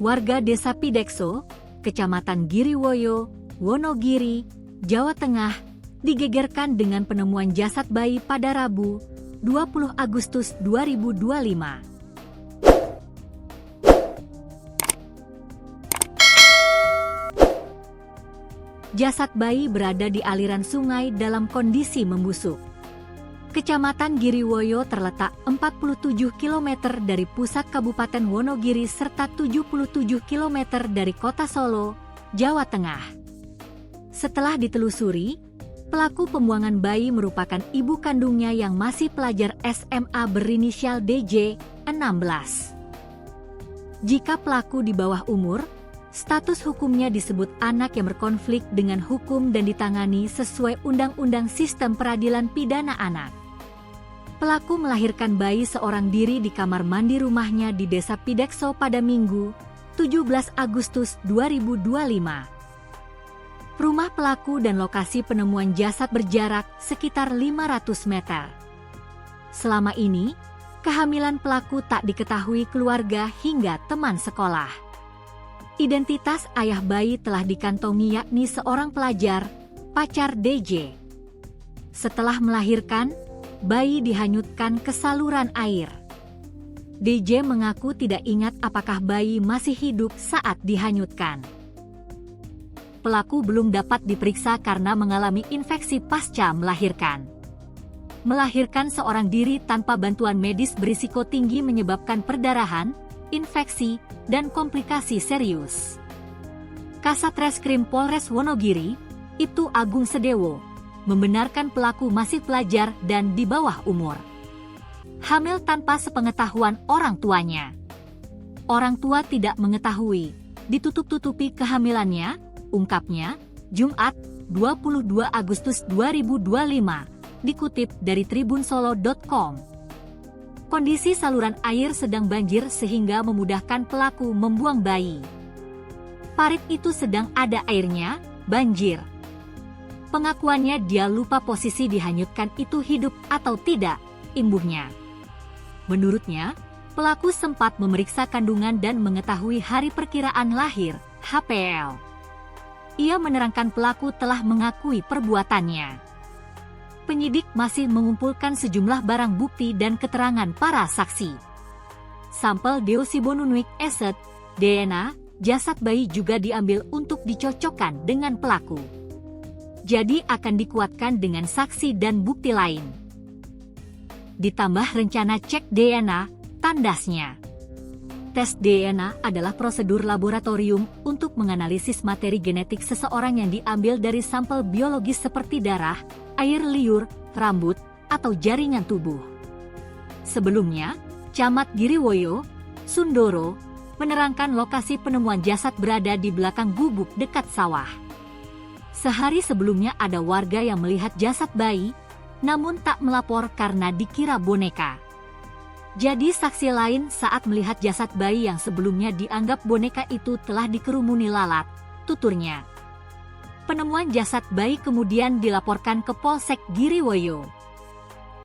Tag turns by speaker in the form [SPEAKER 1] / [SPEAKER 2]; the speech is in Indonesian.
[SPEAKER 1] warga Desa Pidekso, Kecamatan Giriwoyo, Wonogiri, Jawa Tengah, digegerkan dengan penemuan jasad bayi pada Rabu, 20 Agustus 2025. Jasad bayi berada di aliran sungai dalam kondisi membusuk. Kecamatan Giriwoyo terletak 47 km dari pusat Kabupaten Wonogiri serta 77 km dari kota Solo, Jawa Tengah. Setelah ditelusuri, pelaku pembuangan bayi merupakan ibu kandungnya yang masih pelajar SMA berinisial DJ, 16. Jika pelaku di bawah umur, status hukumnya disebut anak yang berkonflik dengan hukum dan ditangani sesuai Undang-Undang Sistem Peradilan Pidana Anak. Pelaku melahirkan bayi seorang diri di kamar mandi rumahnya di Desa Pidekso pada Minggu, 17 Agustus 2025. Rumah pelaku dan lokasi penemuan jasad berjarak sekitar 500 meter. Selama ini, kehamilan pelaku tak diketahui keluarga hingga teman sekolah. Identitas ayah bayi telah dikantongi yakni seorang pelajar, pacar DJ. Setelah melahirkan, bayi dihanyutkan ke saluran air. DJ mengaku tidak ingat apakah bayi masih hidup saat dihanyutkan. Pelaku belum dapat diperiksa karena mengalami infeksi pasca melahirkan. Melahirkan seorang diri tanpa bantuan medis berisiko tinggi menyebabkan perdarahan, infeksi, dan komplikasi serius. Kasat Reskrim Polres Wonogiri, Ibtu Agung Sedewo, membenarkan pelaku masih pelajar dan di bawah umur. Hamil tanpa sepengetahuan orang tuanya. Orang tua tidak mengetahui, ditutup-tutupi kehamilannya, ungkapnya, Jumat, 22 Agustus 2025, dikutip dari tribunsolo.com. Kondisi saluran air sedang banjir sehingga memudahkan pelaku membuang bayi. Parit itu sedang ada airnya, banjir. Pengakuannya dia lupa posisi dihanyutkan itu hidup atau tidak, imbuhnya. Menurutnya, pelaku sempat memeriksa kandungan dan mengetahui hari perkiraan lahir, HPL. Ia menerangkan pelaku telah mengakui perbuatannya. Penyidik masih mengumpulkan sejumlah barang bukti dan keterangan para saksi. Sampel deoksibonunuk acid, DNA, jasad bayi juga diambil untuk dicocokkan dengan pelaku. Jadi akan dikuatkan dengan saksi dan bukti lain. Ditambah rencana cek DNA, tandasnya. Tes DNA adalah prosedur laboratorium untuk menganalisis materi genetik seseorang yang diambil dari sampel biologis seperti darah, air liur, rambut, atau jaringan tubuh. Sebelumnya, Camat Giriwoyo, Sundoro, menerangkan lokasi penemuan jasad berada di belakang gubuk dekat sawah. Sehari sebelumnya ada warga yang melihat jasad bayi, namun tak melapor karena dikira boneka. Jadi saksi lain saat melihat jasad bayi yang sebelumnya dianggap boneka itu telah dikerumuni lalat, tuturnya. Penemuan jasad bayi kemudian dilaporkan ke Polsek Giriwoyo.